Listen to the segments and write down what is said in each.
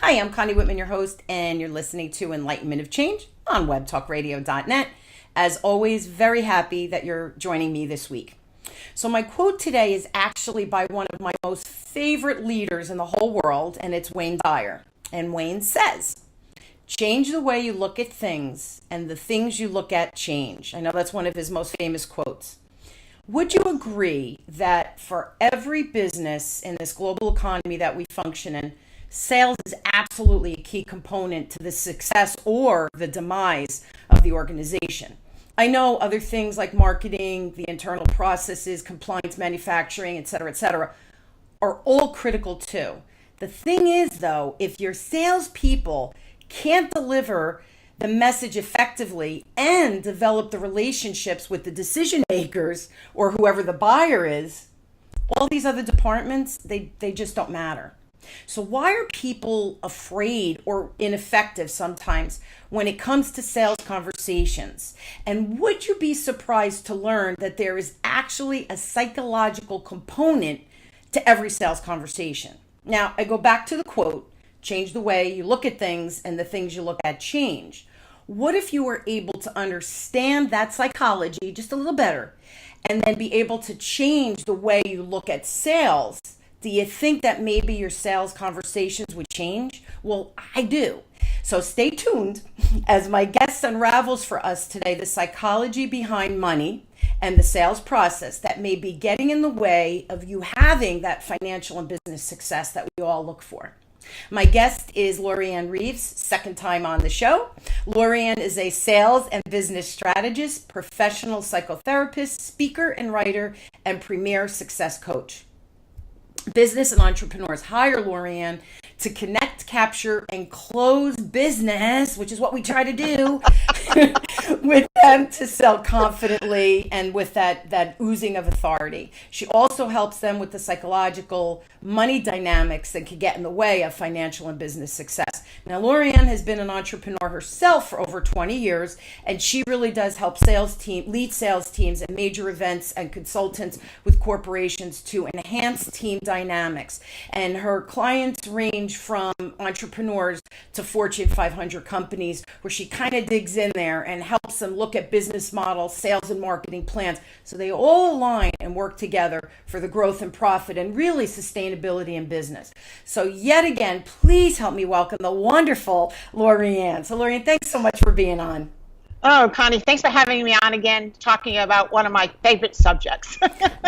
Hi, I'm Connie Whitman, your host, and you're listening to Enlightenment of Change on webtalkradio.net. As always, very happy that you're joining me this week. So my quote today is actually by one of my most favorite leaders in the whole world, and it's Wayne Dyer. And Wayne says, change the way you look at things, and the things you look at change. I know that's one of his most famous quotes. Would you agree that for every business in this global economy that we function in, sales is absolutely a key component to the success or the demise of the organization? I know other things like marketing, the internal processes, compliance, manufacturing, et cetera, are all critical too. The thing is, though, if your salespeople can't deliver the message effectively and develop the relationships with the decision makers or whoever the buyer is, all these other departments, they just don't matter. So why are people afraid or ineffective sometimes when it comes to sales conversations? And would you be surprised to learn that there is actually a psychological component to every sales conversation? Now, I go back to the quote, change the way you look at things and the things you look at change. What if you were able to understand that psychology just a little better and then be able to change the way you look at sales? Do you think that maybe your sales conversations would change? Well, I do. So stay tuned as my guest unravels for us today the psychology behind money and the sales process that may be getting in the way of you having that financial and business success that we all look for. My guest is Lorianne Reeves, second time on the show. Lorianne is a sales and business strategist, professional psychotherapist, speaker and writer, and premier success coach. Business and entrepreneurs hire Lorianne to connect, capture, and close business, which is what we try to do, with them to sell confidently and with that oozing of authority. She also helps them with the psychological money dynamics that can get in the way of financial and business success. Now, Lorianne has been an entrepreneur herself for over 20 years, and she really does help lead sales teams at major events and consultants with corporations to enhance team dynamics. And her clients range from entrepreneurs to Fortune 500 companies, where she kind of digs in there and helps them look at business models, sales and marketing plans, so they all align and work together for the growth and profit and really sustainability in business. So yet again, please help me welcome the wonderful Lorianne. So Lorianne, thanks so much for being on. Oh, Connie, thanks for having me on again, talking about one of my favorite subjects.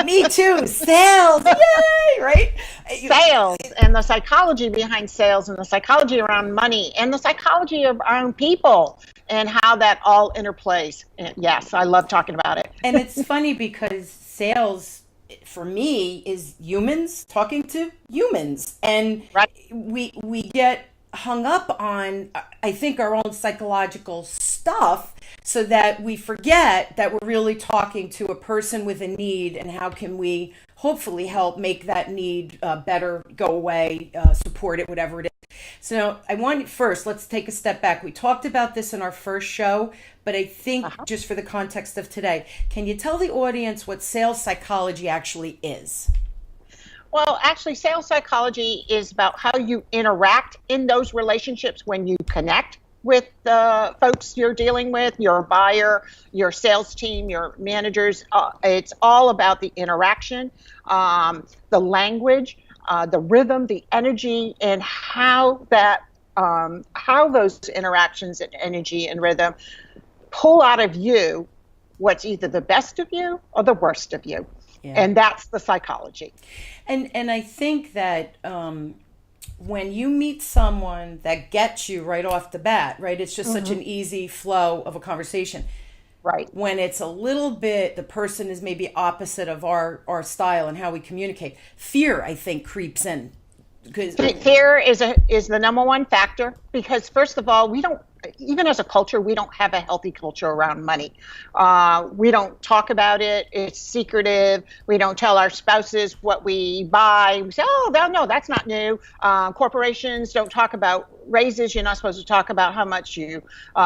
Me too. Sales. Yay, right? Sales and the psychology behind sales and the psychology around money and the psychology around people and how that all interplays. And yes, I love talking about it. And it's funny because sales, for me, is humans talking to humans. And right. we get hung up on, I think, our own psychological stuff, so that we forget that we're really talking to a person with a need, and how can we hopefully help make that need better, go away, support it, whatever it is. So I want first, let's take a step back. We talked about this in our first show, but I think just for the context of today, can you tell the audience what sales psychology actually is? Well, actually, sales psychology is about how you interact in those relationships when you connect with the folks you're dealing with, your buyer, your sales team, your managers. It's all about the interaction, the language, the rhythm, the energy, and how those interactions and energy and rhythm pull out of you what's either the best of you or the worst of you. Yeah. And that's the psychology. And I think that when you meet someone that gets you right off the bat, right, it's just such an easy flow of a conversation. Right. When it's a little bit, the person is maybe opposite of our style and how we communicate, fear, I think, creeps in. Fear is the number one factor, because first of all, even as a culture, we don't have a healthy culture around money. We don't talk about it. It's secretive. We don't tell our spouses what we buy. We say, oh, no, that's not new. Corporations don't talk about raises. You're not supposed to talk about how much you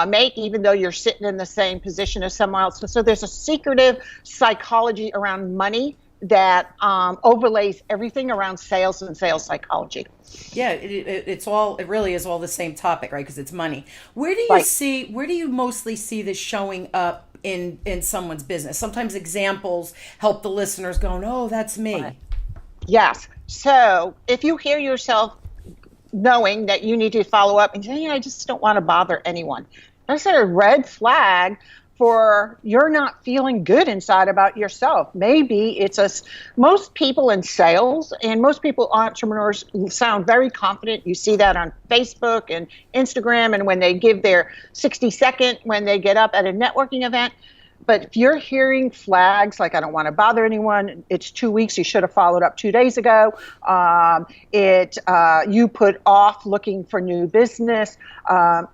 make, even though you're sitting in the same position as someone else. So there's a secretive psychology around money that overlays everything around sales and sales psychology. Yeah, it really is all the same topic, right? Because it's money. Where do you Right. see, where do you mostly see this showing up in someone's business? Sometimes examples help the listeners going, oh, that's me. Yes. So if you hear yourself knowing that you need to follow up and say, I just don't want to bother anyone, that's a red flag for you're not feeling good inside about yourself. Maybe it's most people in sales and most people entrepreneurs sound very confident. You see that on Facebook and Instagram, and when they give their 60-second when they get up at a networking event. But if you're hearing flags like, I don't want to bother anyone, it's 2 weeks, you should have followed up 2 days ago, you put off looking for new business,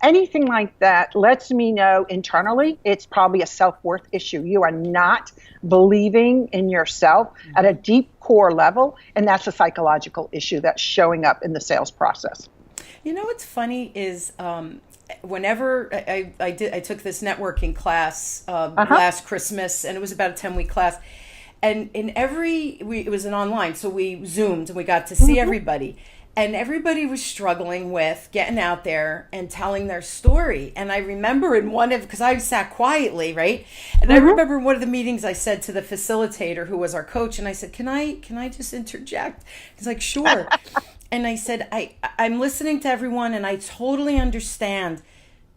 anything like that lets me know internally it's probably a self-worth issue. You are not believing in yourself at a deep core level, and that's a psychological issue that's showing up in the sales process. You know what's funny is whenever I took this networking class last Christmas, and it was about a 10-week class, and it was an online, so we Zoomed and we got to see everybody, and everybody was struggling with getting out there and telling their story. And I remember because I sat quietly, right? And I remember in one of the meetings I said to the facilitator who was our coach, and I said, can I just interject? He's like, sure. And I said, I'm listening to everyone, and I totally understand.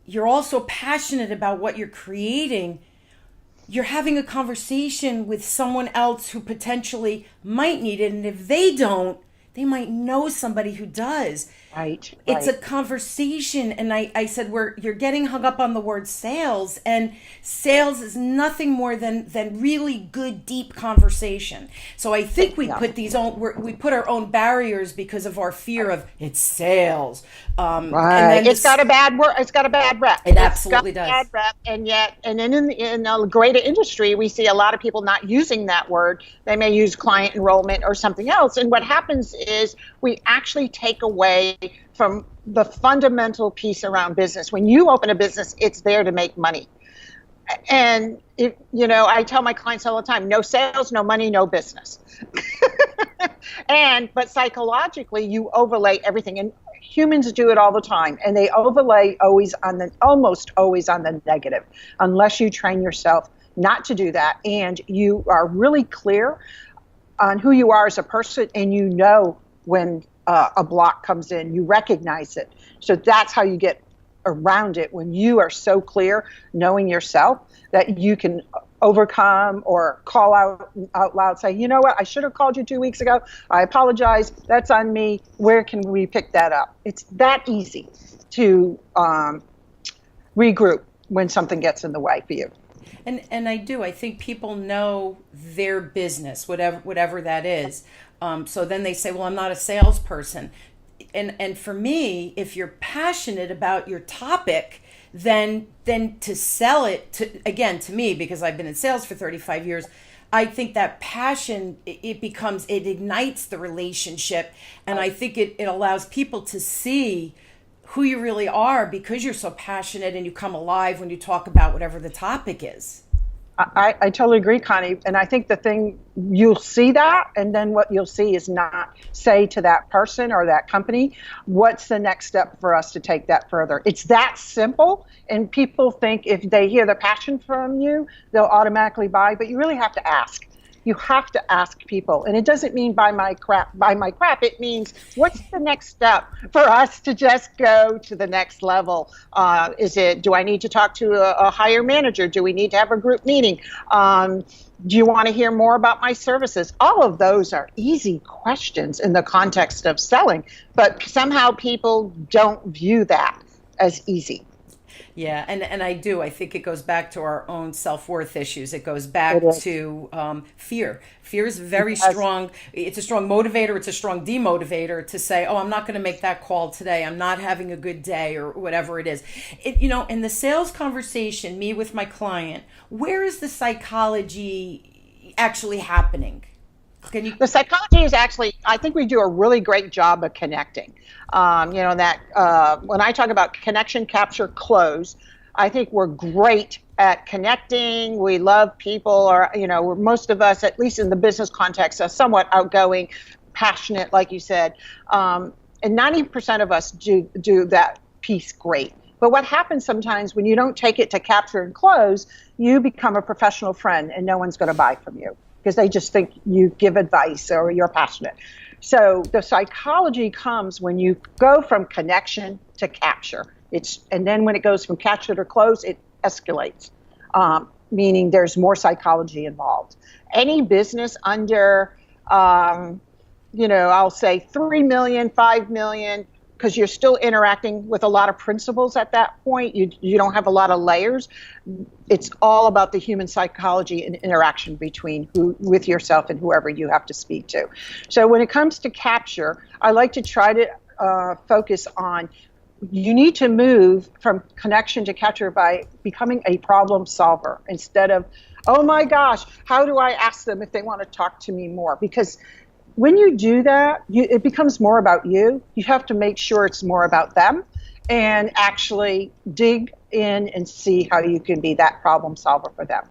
You're also passionate about what you're creating. You're having a conversation with someone else who potentially might need it. And if they don't, they might know somebody who does. Right. It's a conversation. And I said, you're getting hung up on the word sales, and sales is nothing more than really good, deep conversation. So I think we put our own barriers because of our fear of it's sales. Right. And then it's got a bad word. It's got a bad rep. It absolutely does. Bad rep, and then in the greater industry, we see a lot of people not using that word. They may use client enrollment or something else. And what happens is we actually take away from the fundamental piece around business. When you open a business, it's there to make money. And I tell my clients all the time, no sales, no money, no business. But psychologically, you overlay everything, and humans do it all the time, and they overlay almost always on the negative, unless you train yourself not to do that, and you are really clear on who you are as a person, and when a block comes in, you recognize it. So that's how you get around it, when you are so clear, knowing yourself, that you can overcome or call out loud, say, you know what, I should have called you 2 weeks ago. I apologize. That's on me. Where can we pick that up? It's that easy to regroup when something gets in the way for you. And I think people know their business, whatever that is. So then they say, well, I'm not a salesperson. And for me, if you're passionate about your topic, then to sell it to me, because I've been in sales for 35 years, I think that passion, it ignites the relationship. And I think it allows people to see who you really are, because you're so passionate and you come alive when you talk about whatever the topic is. I totally agree, Connie. And I think the thing, you'll see that, and then what you'll see is not say to that person or that company, what's the next step for us to take that further? It's that simple. And people think if they hear the passion from you, they'll automatically buy, but you really have to ask. You have to ask people. And it doesn't mean buy my crap. It means, what's the next step for us to just go to the next level? Do I need to talk to a higher manager? Do we need to have a group meeting? Do you want to hear more about my services? All of those are easy questions in the context of selling, but somehow people don't view that as easy. Yeah, and I do. I think it goes back to our own self-worth issues. It goes back to fear. Fear is very strong. It's a strong motivator. It's a strong demotivator to say, oh, I'm not going to make that call today. I'm not having a good day, or whatever it is. In the sales conversation, me with my client, where is the psychology actually happening? The psychology is actually, I think we do a really great job of connecting. When I talk about connection, capture, close, I think we're great at connecting. We love people, or, most of us, at least in the business context, are somewhat outgoing, passionate, like you said. And 90% of us do that piece great. But what happens sometimes when you don't take it to capture and close, you become a professional friend and no one's going to buy from you because they just think you give advice or you're passionate. So the psychology comes when you go from connection to capture. And then when it goes from capture to close, it escalates, meaning there's more psychology involved. Any business under, I'll say 3 million, 5 million, because you're still interacting with a lot of principles at that point. You don't have a lot of layers. It's all about the human psychology and interaction with yourself and whoever you have to speak to. So when it comes to capture, I like to try to focus on, you need to move from connection to capture by becoming a problem solver instead of, oh my gosh, how do I ask them if they want to talk to me more? Because when you do that, it becomes more about you. You have to make sure it's more about them and actually dig in and see how you can be that problem solver for them.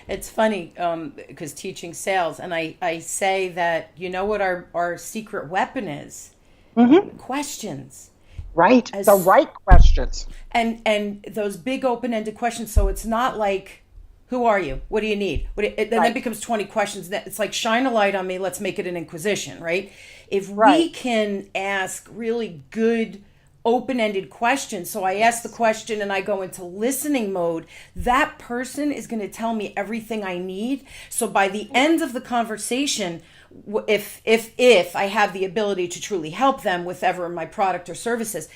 It's funny because teaching sales, and I say that, you know what our secret weapon is? Mm-hmm. Questions. Right. The right questions. And those big open-ended questions. So it's not like, who are you? What do you need? Then it becomes 20 questions. It's like, shine a light on me. Let's make it an inquisition, right? If we can ask really good open-ended questions. So I ask the question and I go into listening mode. That person is going to tell me everything I need. So by the end of the conversation, if I have the ability to truly help them with ever my product or services,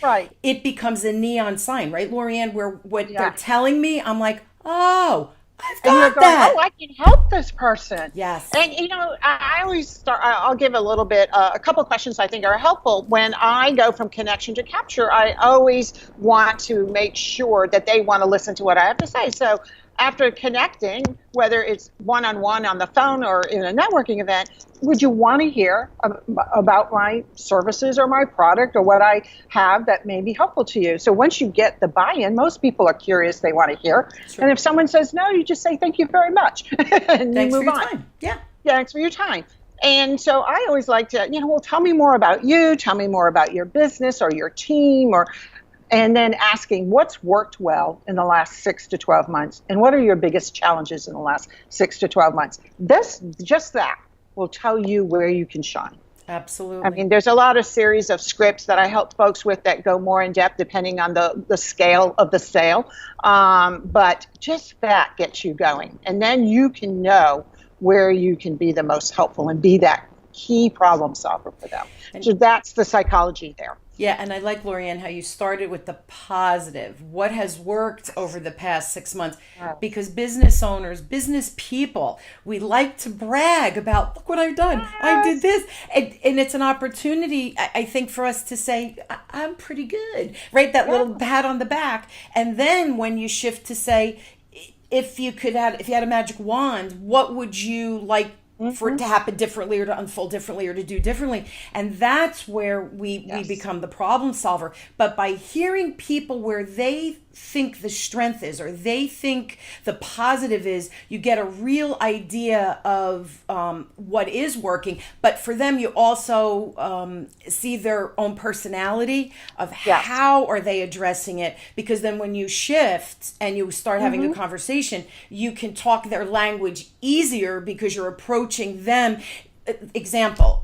it becomes a neon sign, right, Lorianne, where what they're telling me, I'm like, oh, I've got that. Oh, I can help this person. Yes. And, I always start, I'll give a couple of questions I think are helpful. When I go from connection to capture, I always want to make sure that they want to listen to what I have to say. So after connecting, whether it's one-on-one on the phone or in a networking event, would you want to hear about my services or my product or what I have that may be helpful to you? So once you get the buy-in, most people are curious, they want to hear. Sure. And if someone says no, you just say, thank you very much. And thanks you move for your on. time. Yeah. Thanks for your time. And so I always like to, tell me more about you, tell me more about your business or your team, and then asking what's worked well in the last 6 to 12 months and what are your biggest challenges in the last 6 to 12 months. Just that will tell you where you can shine. Absolutely. I mean, there's a lot of series of scripts that I help folks with that go more in depth depending on the scale of the sale. But just that gets you going. And then you can know where you can be the most helpful and be that key problem solver for them. So that's the psychology there. Yeah, and I like, Lorianne, how you started with the positive. What has worked over the past 6 months? Because business owners, business people, we like to brag about, look what I've done. Yes. I did this. And it's an opportunity, I think, for us to say, I'm pretty good, right? That little pat on the back. And then when you shift to say, if you had a magic wand, what would you like for it to happen differently or to unfold differently or to do differently? And that's where we become the problem solver. But by hearing people where they think the strength is or they think the positive is, you get a real idea of what is working. But for them, you also see their own personality of how are they addressing it. Because then when you shift and you start having a conversation, you can talk their language easier because you're approaching them. Example,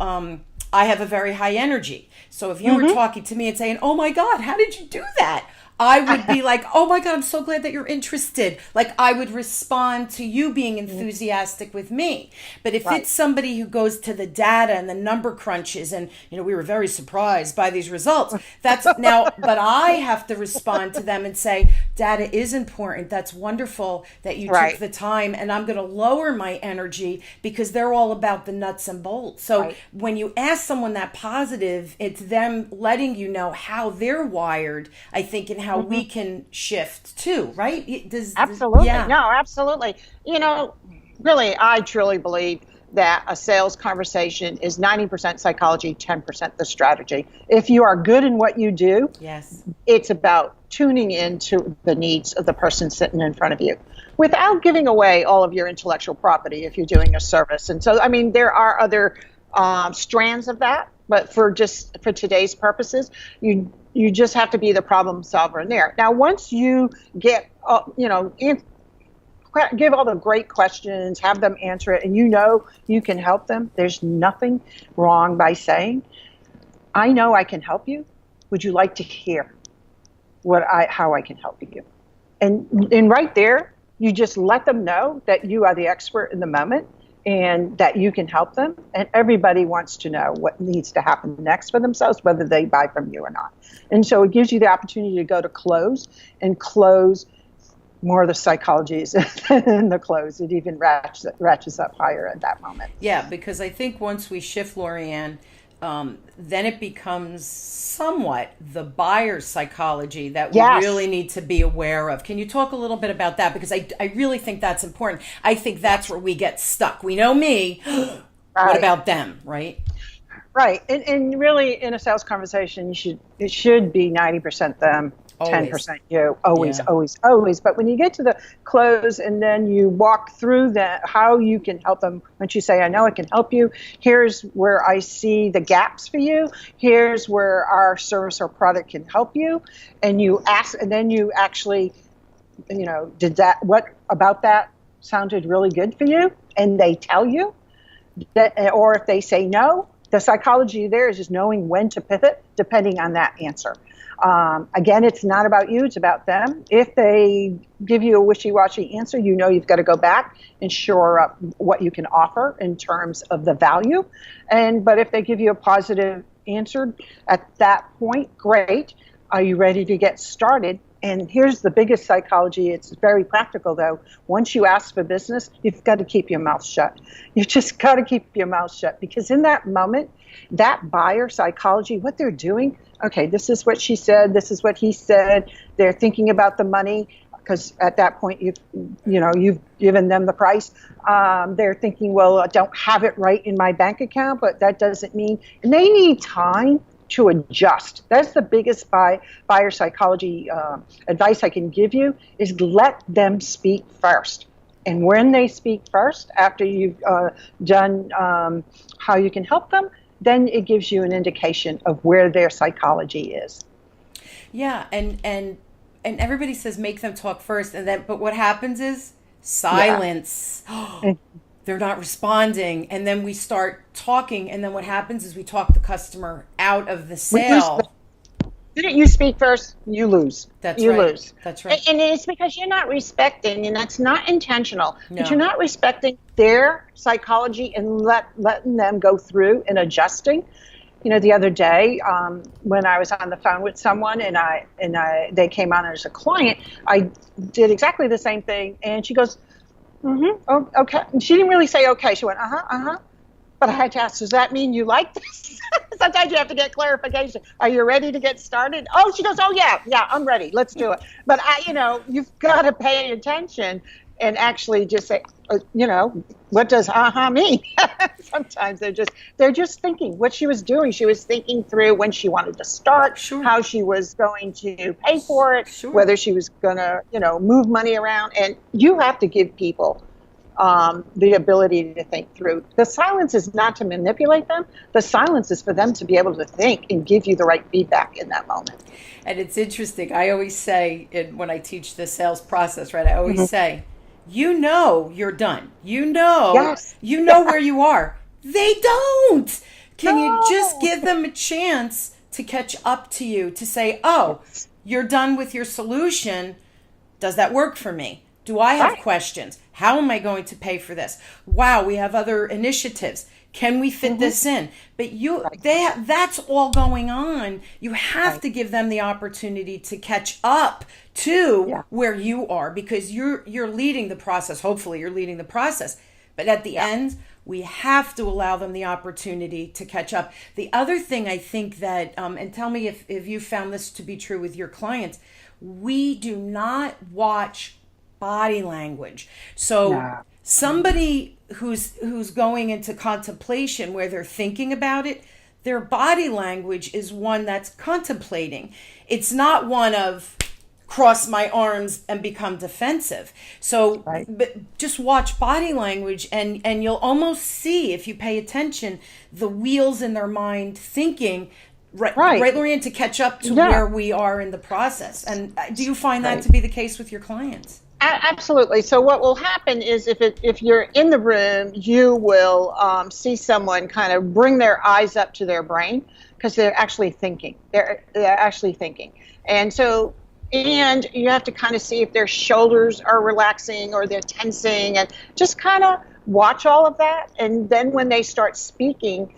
I have a very high energy. So if you were talking to me and saying, oh my God, how did you do that? I would be like, oh my God, I'm so glad that you're interested. Like I would respond to you being enthusiastic with me. But if it's somebody who goes to the data and the number crunches and, we were very surprised by these results, that's now, but I have to respond to them and say, data is important. That's wonderful that you took the time, and I'm going to lower my energy because they're all about the nuts and bolts. So when you ask someone that positive, it's them letting you know how they're wired, I think, and how we can shift too, right? Absolutely. No, absolutely. Really, I truly believe that a sales conversation is 90% psychology, 10% the strategy. If you are good in what you do, Yes, it's about tuning into the needs of the person sitting in front of you without giving away all of your intellectual property if you're doing a service. And so, I mean, there are other strands of that, but for today's purposes, you just have to be the problem solver in there. Now, once you get, give all the great questions, have them answer it, and you can help them, there's nothing wrong by saying, I know I can help you. Would you like to hear how I can help you? And right there, you just let them know that you are the expert in the moment and that you can help them. And everybody wants to know what needs to happen next for themselves, whether they buy from you or not. And so it gives you the opportunity to go to close and close. More of the psychology is in the close. It even ratchets up higher at that moment. Yeah, because I think once we shift, Lorianne, then it becomes somewhat the buyer's psychology that we really need to be aware of. Can you talk a little bit about that? Because I really think that's important. I think that's where we get stuck. We know me. What about them, right? Right. And really, in a sales conversation, it should be 90% them, Always. 10% you. Always. But when you get to the close and then you walk through that, how you can help them, once you say, I know I can help you, here's where I see the gaps for you, here's where our service or product can help you, and you ask, and then you actually, what about that sounded really good for you? And they tell you that, or if they say no, the psychology there is just knowing when to pivot depending on that answer. Again, it's not about you, it's about them. If they give you a wishy-washy answer, you've got to go back and shore up what you can offer in terms of the value. But if they give you a positive answer at that point, great. Are you ready to get started? And here's the biggest psychology. It's very practical, though. Once you ask for business, you've got to keep your mouth shut. You've just got to keep your mouth shut, because in that moment, that buyer psychology, what they're doing, okay, this is what she said, this is what he said. They're thinking about the money, because at that point, you've given them the price. They're thinking, well, I don't have it right in my bank account, but that doesn't mean, and they need time to adjust. That's the biggest buyer psychology advice I can give you, is let them speak first. And when they speak first, after you've done how you can help them, then it gives you an indication of where their psychology is. Yeah, and everybody says make them talk first, but what happens is silence. Yeah. They're not responding, and then we start talking, and then what happens is we talk the customer out of the sale. Didn't you speak first? You lose. You lose. That's right. And it's because you're not respecting, and that's not intentional, No. but you're not respecting their psychology and letting them go through and adjusting. The other day, when I was on the phone with someone and they came on as a client, I did exactly the same thing, and she goes, oh, okay. And she didn't really say okay. She went, But I had to ask, does that mean you like this? Sometimes you have to get clarification. Are you ready to get started? Oh, she goes, oh, yeah, I'm ready. Let's do it. But, you've got to pay attention and actually just say, what does mean? Sometimes they're just thinking what she was doing. She was thinking through when she wanted to start, how she was going to pay for it, whether she was going to, move money around. And you have to give people the ability to think through. The silence is not to manipulate them. The silence is for them to be able to think and give you the right feedback in that moment. And it's interesting. I always say, when I teach the sales process, right, I always say, you're done. You know where you are. They don't. Can you just give them a chance to catch up to you, to say, oh, you're done with your solution. Does that work for me? Do I have questions? How am I going to pay for this? Wow, we have other initiatives. Can we fit this in? But that's all going on. You have to give them the opportunity to catch up to where you are, because you're leading the process. Hopefully you're leading the process. But at the end, we have to allow them the opportunity to catch up. The other thing I think that, and tell me if you found this to be true with your clients, we do not watch body language. So Somebody who's going into contemplation where they're thinking about it, their body language is one that's contemplating. It's not one of cross my arms and become defensive. So but just watch body language and you'll almost see, if you pay attention, the wheels in their mind thinking, right, Lorianne, to catch up to where we are in the process. And do you find that to be the case with your clients? Absolutely. So what will happen is if you're in the room, you will see someone kind of bring their eyes up to their brain because they're actually thinking. They're actually thinking. And so, and you have to kind of see if their shoulders are relaxing or they're tensing, and just kind of watch all of that. And then when they start speaking,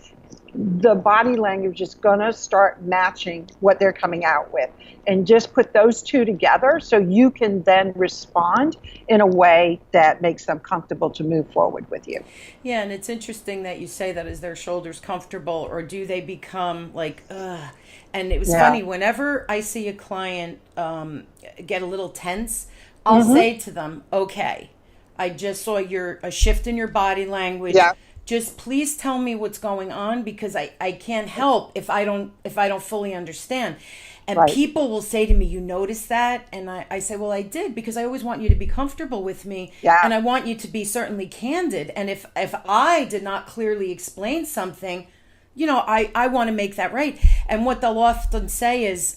the body language is going to start matching what they're coming out with, and just put those two together so you can then respond in a way that makes them comfortable to move forward with you. Yeah, and it's interesting that you say that. Is their shoulders comfortable, or do they become like, ugh? And it was funny, whenever I see a client get a little tense, I'll say to them, okay, I just saw a shift in your body language. Yeah. Just please tell me what's going on, because I can't help if I don't fully understand. And people will say to me, you noticed that? And I say, well, I did, because I always want you to be comfortable with me. Yeah. And I want you to be certainly candid. And if I did not clearly explain something, I want to make that right. And what they'll often say is,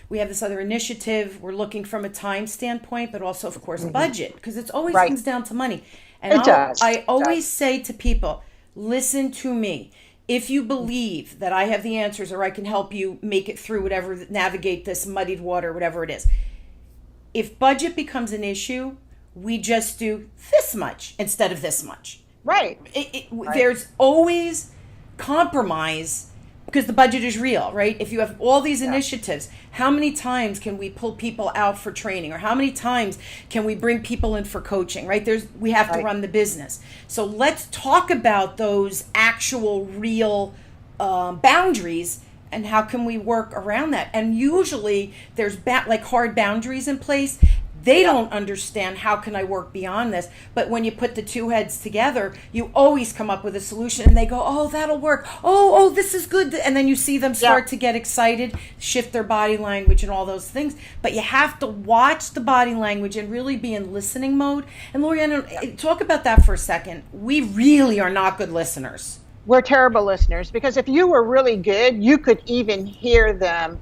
we have this other initiative. We're looking from a time standpoint, but also, of course, budget, because it always comes down to money. And I always say to people, listen to me. If you believe that I have the answers, or I can help you make it through whatever, navigate this muddied water, whatever it is. If budget becomes an issue, we just do this much instead of this much. Right. There's always compromise, because the budget is real, right? If you have all these initiatives, how many times can we pull people out for training, or how many times can we bring people in for coaching, right? We have to run the business. So let's talk about those actual real boundaries, and how can we work around that? And usually there's hard boundaries in place. They don't understand, how can I work beyond this? But when you put the two heads together, you always come up with a solution, and they go, oh, that'll work. Oh, this is good. And then you see them start to get excited, shift their body language and all those things. But you have to watch the body language and really be in listening mode. And Lorianne, talk about that for a second. We really are not good listeners. We're terrible listeners, because if you were really good, you could even hear them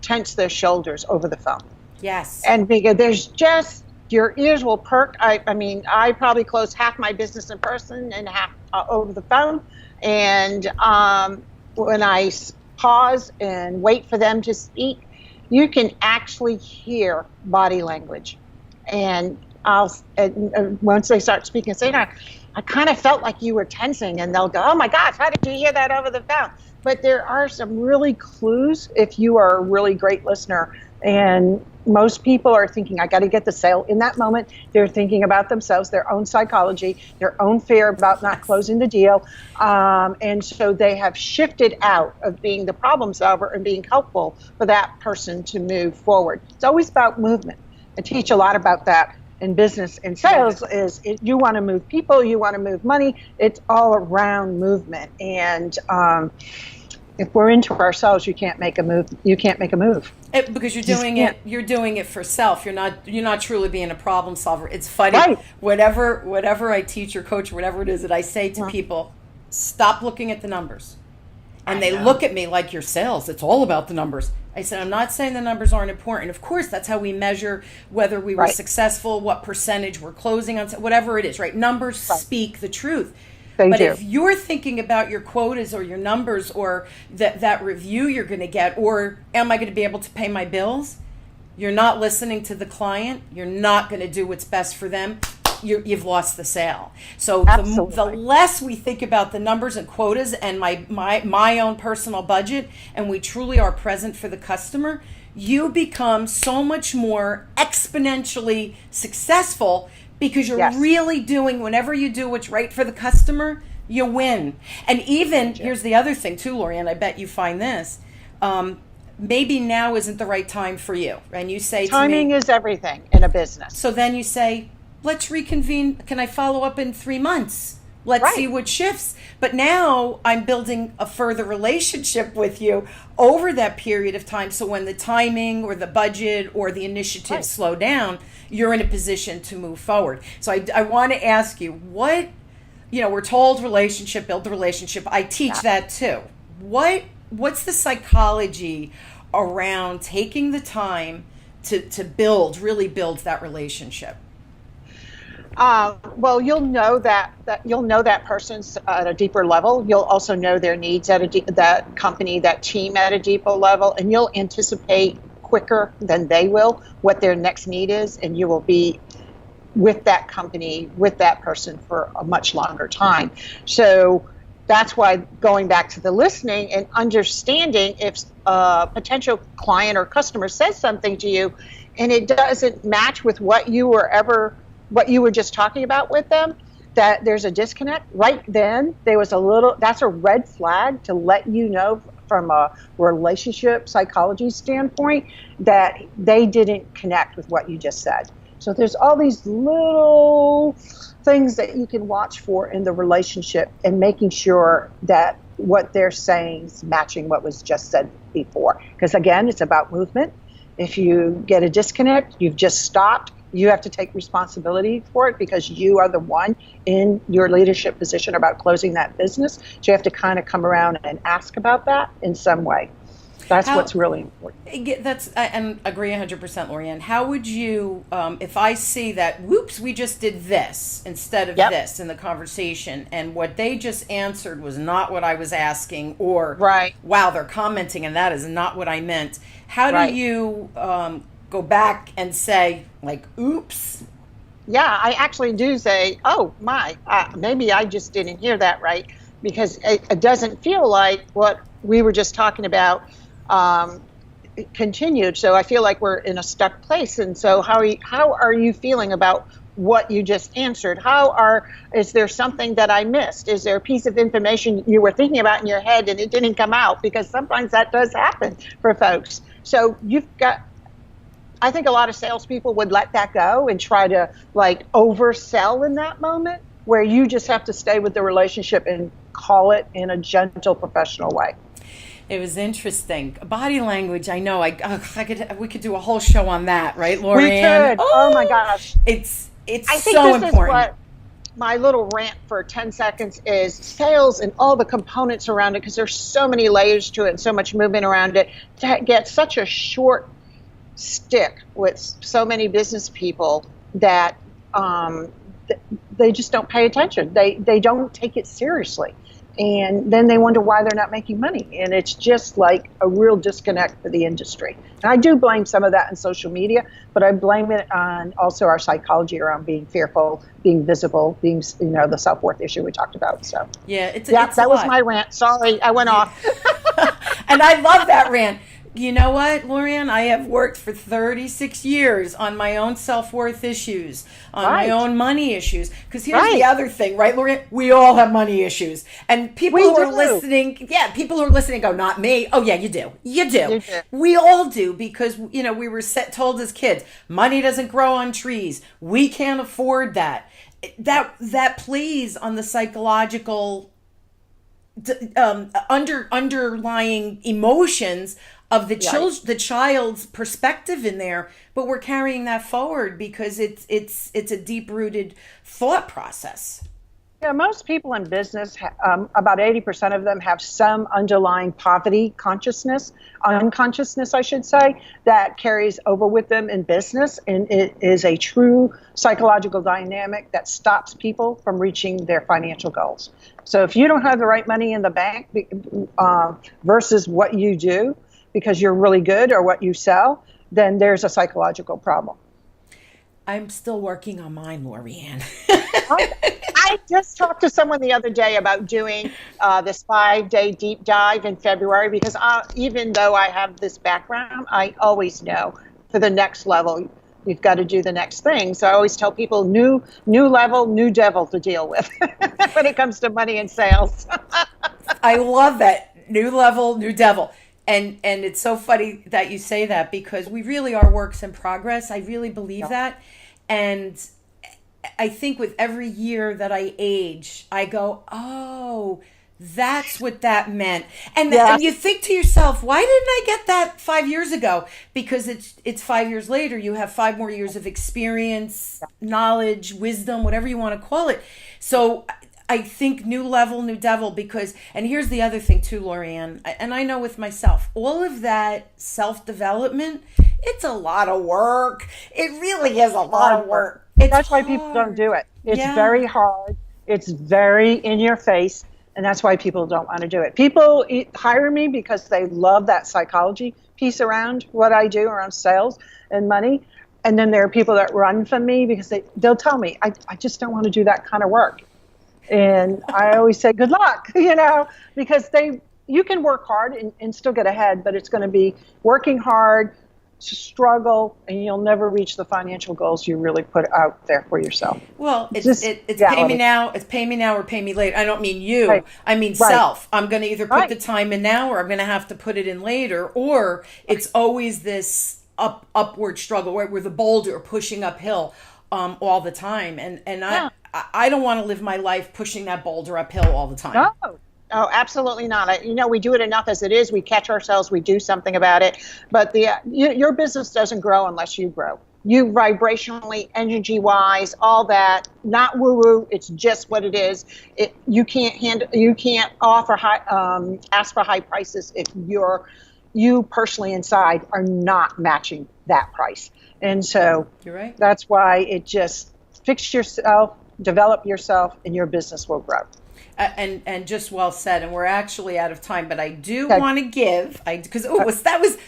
tense their shoulders over the phone. Yes. And because there's just, your ears will perk. I mean, I probably close half my business in person and half over the phone. And when I pause and wait for them to speak, you can actually hear body language. And once they start speaking, I say, I kind of felt like you were tensing. And they'll go, oh my gosh, how did you hear that over the phone? But there are some really clues if you are a really great listener. And most people are thinking, I got to get the sale. In that moment, they're thinking about themselves, their own psychology, their own fear about not closing the deal. And so they have shifted out of being the problem solver and being helpful for that person to move forward. It's always about movement. I teach a lot about that in business and sales. You want to move people, you want to move money. It's all around movement. And if we're into ourselves, you can't make a move. Because you're doing it. You're doing it for self. You're not truly being a problem solver. It's funny. Right. Whatever I teach or coach, whatever it is that I say to people, stop looking at the numbers. And they look at me like, your sales, it's all about the numbers. I said, I'm not saying the numbers aren't important. Of course, that's how we measure whether we were successful, what percentage we're closing on, whatever it is, right? Numbers speak the truth. If you're thinking about your quotas or your numbers, or that review you're going to get, or am I going to be able to pay my bills? You're not listening to the client. You're not going to do what's best for them. You've lost the sale. So the less we think about the numbers and quotas and my own personal budget, and we truly are present for the customer, you become so much more exponentially successful, because you're really doing, whenever you do what's right for the customer, you win. And even, here's the other thing too, Lorianne, I bet you find this, maybe now isn't the right time for you. And you say timing is everything in a business. So then you say, let's reconvene. Can I follow up in 3 months? Let's Right. see what shifts. But now I'm building a further relationship with you over that period of time. So when the timing or the budget or the initiatives Right. slow down, you're in a position to move forward. So I want to ask you, what, we're told relationship, build the relationship. I teach that too. What's the psychology around taking the time to really build that relationship? Well, you'll know that person's at a deeper level. You'll also know their needs at that company, that team at a deeper level, and you'll anticipate quicker than they will what their next need is, and you will be with that company, with that person for a much longer time. So that's why going back to the listening and understanding if a potential client or customer says something to you and it doesn't match with what you were just talking about with them, that there's a disconnect. Right then, that's a red flag to let you know from a relationship psychology standpoint that they didn't connect with what you just said. So there's all these little things that you can watch for in the relationship and making sure that what they're saying is matching what was just said before. Because again, it's about movement. If you get a disconnect, you've just stopped. You have to take responsibility for it because you are the one in your leadership position about closing that business. So you have to kind of come around and ask about that in some way. That's what's really important. And agree 100%, Lorianne. How would you, if I see that, whoops, we just did this instead of this in the conversation, and what they just answered was not what I was asking, or wow, they're commenting and that is not what I meant. How do you go back and say, like, oops? Yeah, I actually do say, oh my, maybe I just didn't hear that right, because it doesn't feel like what we were just talking about continued. So I feel like we're in a stuck place. And so how are you feeling about what you just answered? Is there something that I missed? Is there a piece of information you were thinking about in your head and it didn't come out? Because sometimes that does happen for folks. So I think a lot of salespeople would let that go and try to oversell in that moment, where you just have to stay with the relationship and call it in a gentle, professional way. It was interesting. Body language, I know. We could do a whole show on that, right, Lorianne? We could. Oh my gosh. It's I think so this important. Is what my little rant for 10 seconds is: sales and all the components around it, because there's so many layers to it and so much movement around it, to get such a short stick with so many business people that they just don't pay attention. They don't take it seriously. And then they wonder why they're not making money. And it's just like a real disconnect for the industry. And I do blame some of that on social media, but I blame it on also our psychology around being fearful, being visible, being, the self-worth issue we talked about. So that was my rant. Sorry, I went off. And I love that rant. You know what, Lorianne? I have worked for 36 years on my own self-worth issues, on my own money issues. Because here's the other thing, right, Lorianne? We all have money issues. And people who are listening go, not me. Oh, yeah, you do. You do. We all do, because, we were told as kids, money doesn't grow on trees. We can't afford that. That plays on the psychological underlying emotions of the child's perspective in there, but we're carrying that forward because it's a deep-rooted thought process. Yeah, most people in business, about 80% of them have some underlying poverty unconsciousness, I should say, that carries over with them in business, and it is a true psychological dynamic that stops people from reaching their financial goals. So if you don't have the right money in the bank versus what you do, because you're really good, or what you sell, then there's a psychological problem. I'm still working on mine, Lorianne. I just talked to someone the other day about doing this 5-day deep dive in February, because even though I have this background, I always know for the next level, you've got to do the next thing. So I always tell people new level, new devil to deal with when it comes to money and sales. I love that. New level, new devil. And it's so funny that you say that, because we really are works in progress. I really believe that. And I think with every year that I age, I go, oh, that's what that meant. And you think to yourself, why didn't I get that 5 years ago? Because it's 5 years later. You have 5 more years of experience, knowledge, wisdom, whatever you want to call it. So I think new level, new devil, because, and here's the other thing too, Lorianne, and I know with myself, all of that self-development, it's a lot of work. It really is a lot of work. That's why people don't do it. It's very hard. It's very in your face. And that's why people don't want to do it. People hire me because they love that psychology piece around what I do around sales and money. And then there are people that run from me because they'll tell me, I just don't want to do that kind of work. And I always say, good luck, because you can work hard and still get ahead, but it's going to be working hard, struggle, and you'll never reach the financial goals you really put out there for yourself. Well, it's pay me now, it's pay me now or pay me later. I don't mean you, right. I mean self. I'm going to either put the time in now or I'm going to have to put it in later, or it's always this upward struggle where we're the boulder pushing uphill all the time. And I don't want to live my life pushing that boulder uphill all the time. No. Oh, absolutely not. We do it enough as it is. We catch ourselves. We do something about it. But your business doesn't grow unless you grow. You vibrationally, energy-wise, all that. Not woo-woo. It's just what it is. You can't offer ask for high prices if you personally inside are not matching that price. And so you're right. That's why it just fix yourself, develop yourself, and your business will grow. And just well said. And we're actually out of time, but I do want to give, because that was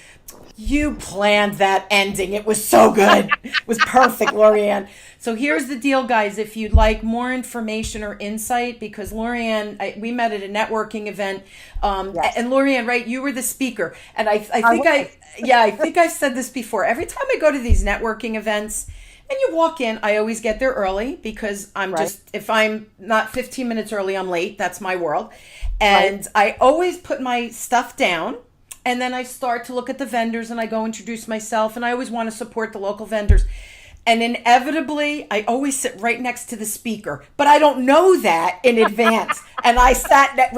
you planned that ending. It was so good. It was perfect, Lorianne. So here's the deal, guys. If you'd like more information or insight, because Lorianne, we met at a networking event, and Lorianne, right, you were the speaker, and I think I've said this before. Every time I go to these networking events. And you walk in, I always get there early because I'm if I'm not 15 minutes early, I'm late. That's my world. And I always put my stuff down and then I start to look at the vendors and I go introduce myself and I always want to support the local vendors. And inevitably, I always sit right next to the speaker, but I don't know that in advance. And I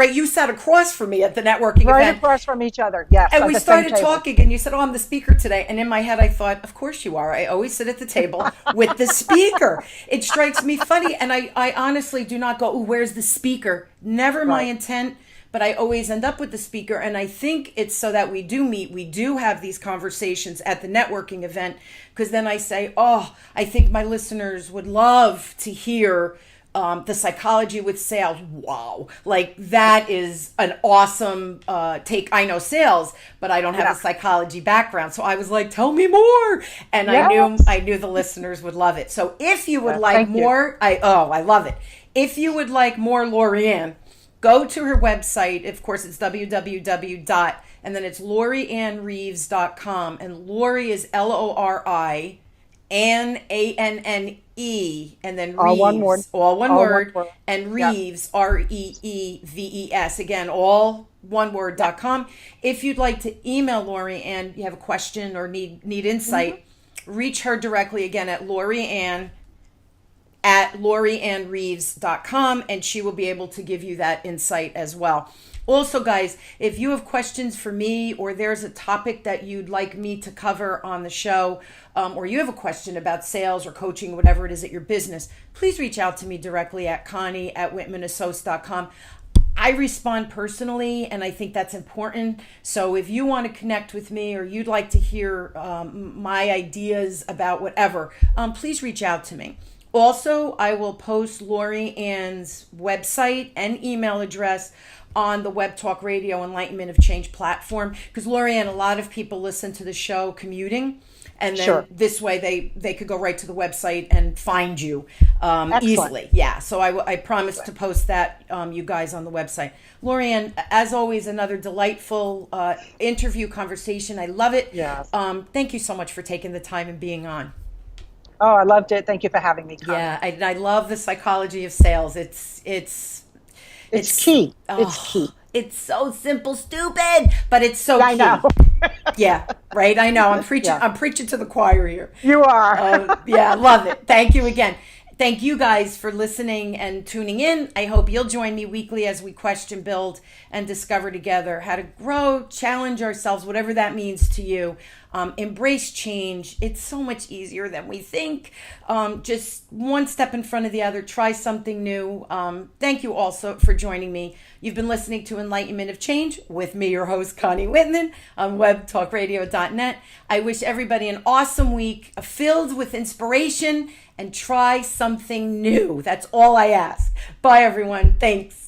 you sat across from me at the networking event. Right across from each other, yes. And we started talking, and you said, I'm the speaker today. And in my head, I thought, of course you are. I always sit at the table with the speaker. It strikes me funny, and I honestly do not go, where's the speaker? Never my intent. But I always end up with the speaker, and I think it's so that we do meet, we do have these conversations at the networking event, because then I say, I think my listeners would love to hear the psychology with sales. Wow. Like that is an awesome take. I know sales, but I don't have a psychology background. So I was like, tell me more. And I knew the listeners would love it. So if you would like more, I love it. If you would like more, Lorianne, go to her website. Of course, it's www. And then it's LoriAnnReeves.com. And Lori is LORI ANNE, and then Reeves, all one word, and Reeves, REEVES, again, all one word.com. If you'd like to email Lori and you have a question or need insight, reach her directly again at Lorianne at LoriAnnReeves.com, and she will be able to give you that insight as well. Also, guys, if you have questions for me or there's a topic that you'd like me to cover on the show, or you have a question about sales or coaching, whatever it is at your business, please reach out to me directly at Connie at WhitmanAssociates.com. I respond personally, and I think that's important. So if you want to connect with me or you'd like to hear my ideas about whatever, please reach out to me. Also, I will post Lori Ann's website and email address on the Web Talk Radio Enlightenment of Change platform, because Lorianne, a lot of people listen to the show commuting, and then this way they could go right to the website and find you easily. Yeah, so I promise to post that, you guys, on the website. Lorianne, as always, another delightful interview conversation. I love it. Yeah. Thank you so much for taking the time and being on. Oh, I loved it. Thank you for having me, Connie. Yeah, I love the psychology of sales. It's key. It's key. It's so simple, stupid, but it's so key. I know. Yeah, right. I know. I'm preaching. Yeah. I'm preaching to the choir here. You are. Yeah, love it. Thank you again. Thank you guys for listening and tuning in. I hope you'll join me weekly as we question, build, and discover together how to grow, challenge ourselves, whatever that means to you. Embrace change. It's so much easier than we think. Just one step in front of the other. Try something new. Thank you also for joining me. You've been listening to Enlightenment of Change with me, your host, Connie Whitman, on webtalkradio.net. I wish everybody an awesome week filled with inspiration, and try something new. That's all I ask. Bye, everyone. Thanks.